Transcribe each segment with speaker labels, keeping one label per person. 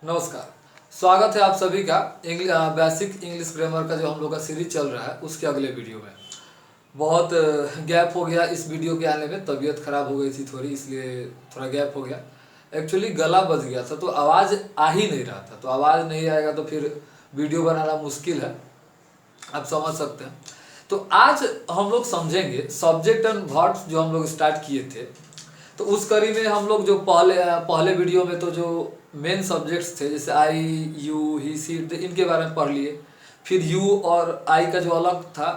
Speaker 1: नमस्कार। स्वागत है आप सभी का बेसिक इंग्लिश ग्रामर का जो हम लोग का सीरीज चल रहा है उसके अगले वीडियो में। बहुत गैप हो गया इस वीडियो के आने में, तबीयत खराब हो गई थी थोड़ी, इसलिए थोड़ा गैप हो गया। एक्चुअली गला बज गया था तो आवाज़ आ ही नहीं रहा था, तो आवाज़ नहीं आएगा तो फिर वीडियो बनाना मुश्किल है, आप समझ सकते हैं। तो आज हम लोग समझेंगे सब्जेक्ट एंड वर्ब्स जो हम लोग स्टार्ट किए थे। तो उस कड़ी में हम लोग जो पहले वीडियो में तो जो मेन सब्जेक्ट्स थे जैसे आई, यू, ही, सी, इनके बारे में पढ़ लिए। फिर यू और आई का जो अलग था,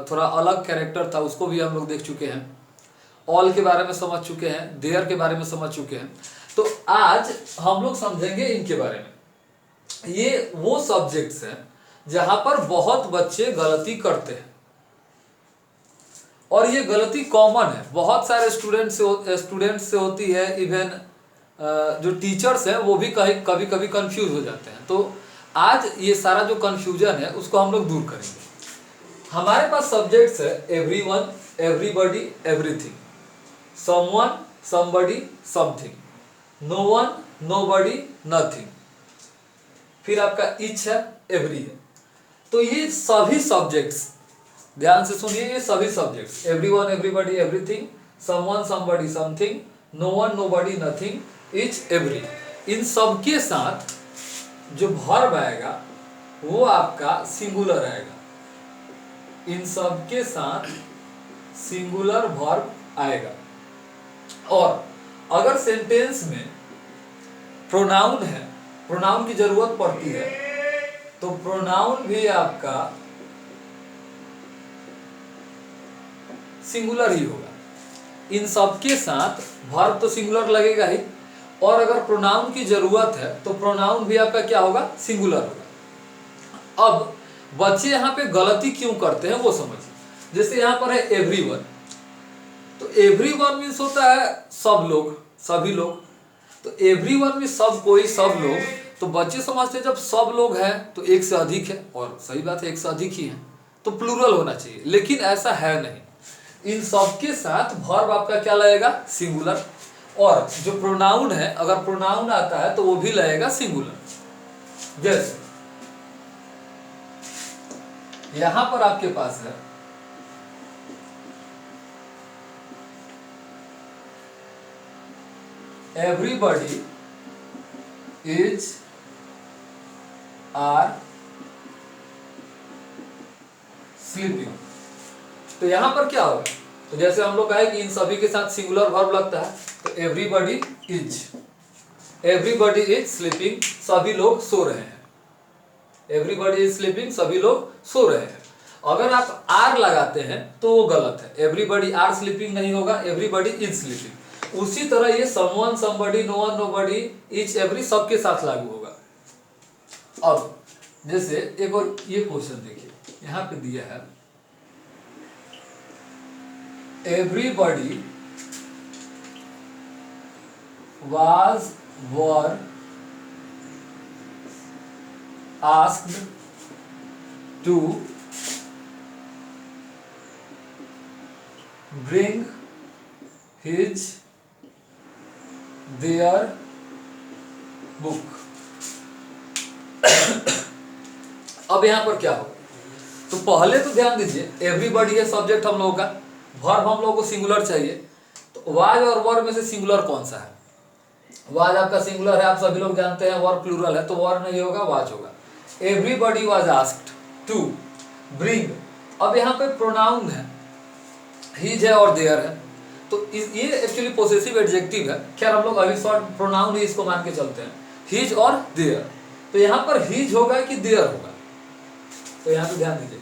Speaker 1: थोड़ा अलग कैरेक्टर था, उसको भी हम लोग देख चुके हैं। ऑल के बारे में समझ चुके हैं, देयर के बारे में समझ चुके हैं। तो आज हम लोग समझेंगे इनके बारे में। ये वो सब्जेक्ट्स हैं जहां पर बहुत बच्चे गलती करते हैं और ये गलती कॉमन है, बहुत सारे स्टूडेंट्स से होती है। इवन जो टीचर्स हैं वो भी कभी कभी कंफ्यूज हो जाते हैं। तो आज ये सारा जो कंफ्यूजन है उसको हम लोग दूर करेंगे। हमारे पास सब्जेक्ट्स है everyone, everybody, everything, someone, somebody, something, no one, nobody, nothing. फिर आपका ईच है, एवरी है। तो ये सभी सब्जेक्ट्स, ध्यान से सुनिए, ये सभी subjects everyone, everybody, everything, someone, somebody, something, no one, nobody, nothing, each, every, इन सब के साथ जो वर्ब आएगा वो आपका सिंगुलर आएगा। इन सब के साथ सिंगुलर वर्ब आएगा। और अगर सेंटेंस में प्रोनाउन है, प्रोनाउन की जरूरत पड़ती है, तो प्रोनाउन भी आपका सिंगुलर ही होगा। इन सब के साथ वर्ब तो सिंगुलर लगेगा ही, और अगर प्रोनाउन की जरूरत है तो प्रोनाउन भी आपका क्या होगा, सिंगुलर होगा। अब बच्चे यहाँ पे गलती क्यों करते हैं वो समझिए। जैसे यहाँ पर है एवरीवन, तो एवरीवन मीन्स होता है सब लोग, सभी लोग। तो एवरीवन में सब कोई, सब लोग। तो बच्चे समझते हैं जब सब लोग हैं तो एक से अधिक है, और सही बात है, एक से अधिक ही है, तो प्लूरल होना चाहिए, लेकिन ऐसा है नहीं। इन सब के साथ वर्ब आपका क्या लगेगा, सिंगुलर। और जो प्रोनाउन है, अगर प्रोनाउन आता है तो वो भी लगेगा सिंगुलर। जैसे यहां पर आपके पास है एवरीबॉडी इज आर स्लीपिंग। तो यहां पर क्या होगा, तो जैसे हम लोग कहे कि इन सभी के साथ सिंगुलर वर्ब लगता है, तो एवरीबॉडी इज स्लीपिंग, सभी लोग सो रहे हैं। एवरीबॉडी इज स्लीपिंग, सभी लोग सो रहे हैं। अगर आप आर लगाते हैं तो वो गलत है, एवरीबॉडी आर स्लीपिंग नहीं होगा, एवरीबॉडी इज स्लीपिंग। उसी तरह ये someone, somebody, no one, nobody, each, every सबके साथ लागू होगा। अब जैसे एक और ये क्वेश्चन देखिए, यहां पे दिया है everybody were asked to bring their book। अब यहां पर क्या होगा, तो पहले तो ध्यान दीजिए, एवरीबॉडी है सब्जेक्ट हम लोगों का, वर्ब हम लोगों को सिंगुलर चाहिए। तो वाज और वर्ब में से सिंगुलर कौन सा है, वाज आपका सिंगुलर है, आप सभी लोग जानते हैं। वर्ब प्लूरल है तो वर्ब नहीं होगा, वाज होगा। Everybody was asked to bring, अब यहाँ पे प्रोनाउन है, हिज है और देयर है, तो ये एक्चुअली पोसेसिव एडजेक्टिव है। खैर हम लोग अभी शॉर्ट प्रोनाउन ही इसको मान के चलते हैं, हिज और देयर। तो यहाँ पर हिज होगा कि देयर होगा, तो यहाँ पे ध्यान दीजिए,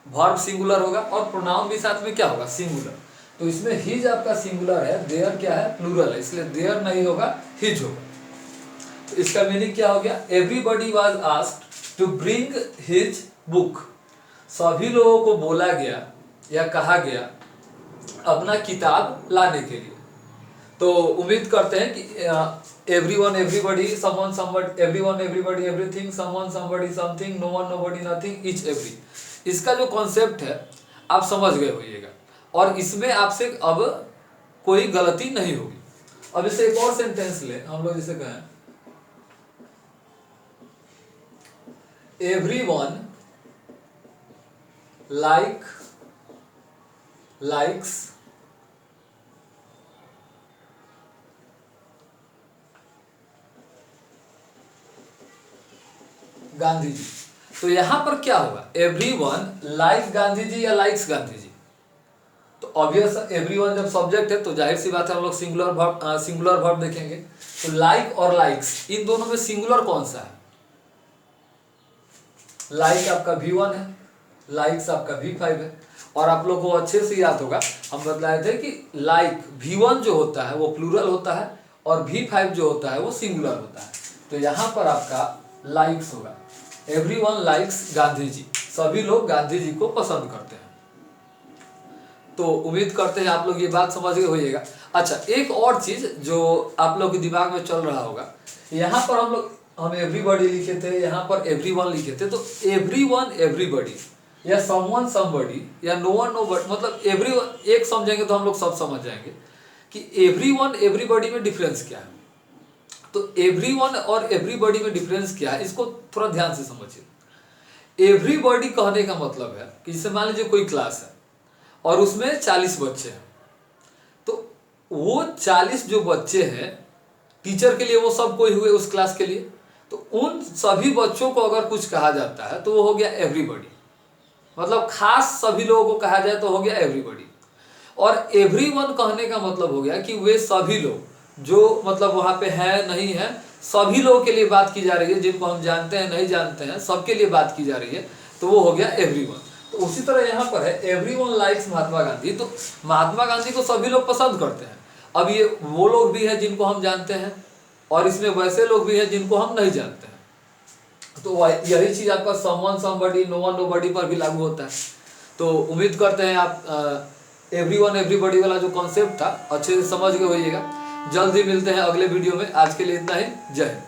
Speaker 1: वर्ब सिंगुलर होगा और प्रोनाउन भी साथ में क्या होगा, सिंगुलर। तो इसमें हिज आपका सिंगुलर है, देयर क्या है, प्लूरल है, इसलिए देयर नहीं होगा, हिज होगा। तो इसका मीनिंग क्या हो गया, everybody was asked to bring his book, सभी लोगों को बोला गया या कहा गया अपना किताब लाने के लिए। तो उम्मीद करते हैं कि everyone, everybody, someone, somebody, everyone, everybody, everything, someone, somebody, something, no one, nobody, nothing, each, every, इसका जो कॉन्सेप्ट है आप समझ गए होइएगा, और इसमें आपसे अब कोई गलती नहीं होगी। अब इसे एक और सेंटेंस ले, हम लोग जिसे कहें everyone likes गांधी जी। तो यहां पर क्या होगा, एवरीवन लाइक गांधी जी या लाइक्स गांधी जी। तो ऑब्वियस एवरीवन जब सब्जेक्ट है तो जाहिर सी बात है हम लोग सिंगुलर वर्ब देखेंगे। तो लाइक और लाइक्स इन दोनों में सिंगुलर कौन सा है? लाइक आपका V1 है, लाइक्स आपका V5 है। और आप लोग को अच्छे से याद होगा हम बतलाए थे कि लाइक V1 जो होता है वो प्लूरल होता है और V5 जो होता है वो सिंगुलर होता है। तो यहाँ पर आपका लाइक्स होगा, एवरीवन लाइक्स गांधी जी, सभी लोग गांधी जी को पसंद करते हैं। तो उम्मीद करते हैं आप लोग ये बात समझ गए होइएगा। अच्छा, एक और चीज जो आप लोग के दिमाग में चल रहा होगा, यहाँ पर हम एवरीबॉडी लिखे थे, यहाँ पर एवरीवन लिखे थे। तो एवरीवन एवरीबॉडी या समवन समबॉडी या नो वन नोबडी, मतलब एवरीवन एक समझेंगे तो हम लोग सब समझ जाएंगे कि एवरीवन एवरीबॉडी में डिफरेंस क्या है। तो एवरीवन और एवरीबॉडी में डिफरेंस क्या है, इसको थोड़ा ध्यान से समझिए। एवरीबॉडी कहने का मतलब है कि जैसे मान लीजिए कोई क्लास है और उसमें 40 बच्चे हैं, तो वो 40 जो बच्चे हैं टीचर के लिए वो सब कोई हुए उस क्लास के लिए। तो उन सभी बच्चों को अगर कुछ कहा जाता है तो वो हो गया एवरीबॉडी, मतलब खास सभी लोगों को कहा जाए तो हो गया एवरीबॉडी। और एवरीवन कहने का मतलब हो गया कि वे सभी लोग जो मतलब वहां पे है नहीं है, सभी लोगों के लिए बात की जा रही है, जिनको हम जानते हैं नहीं जानते हैं सबके लिए बात की जा रही है, तो वो हो गया एवरीवन। तो उसी तरह यहाँ पर है एवरीवन लाइक्स महात्मा गांधी। तो महात्मा गांधी को सभी लोग पसंद करते हैं। अब ये वो लोग भी हैं जिनको हम जानते हैं और इसमें वैसे लोग भी हैं जिनको हम नहीं जानते हैं। तो यही चीज आपका someone somebody no one nobody पर भी लागू होता है। तो उम्मीद करते हैं आप एवरीवन एवरीबॉडी वाला जो कॉन्सेप्ट था अच्छे से समझ के होइएगा। जल्द ही मिलते हैं अगले वीडियो में। आज के लिए इतना ही, जय हिंद।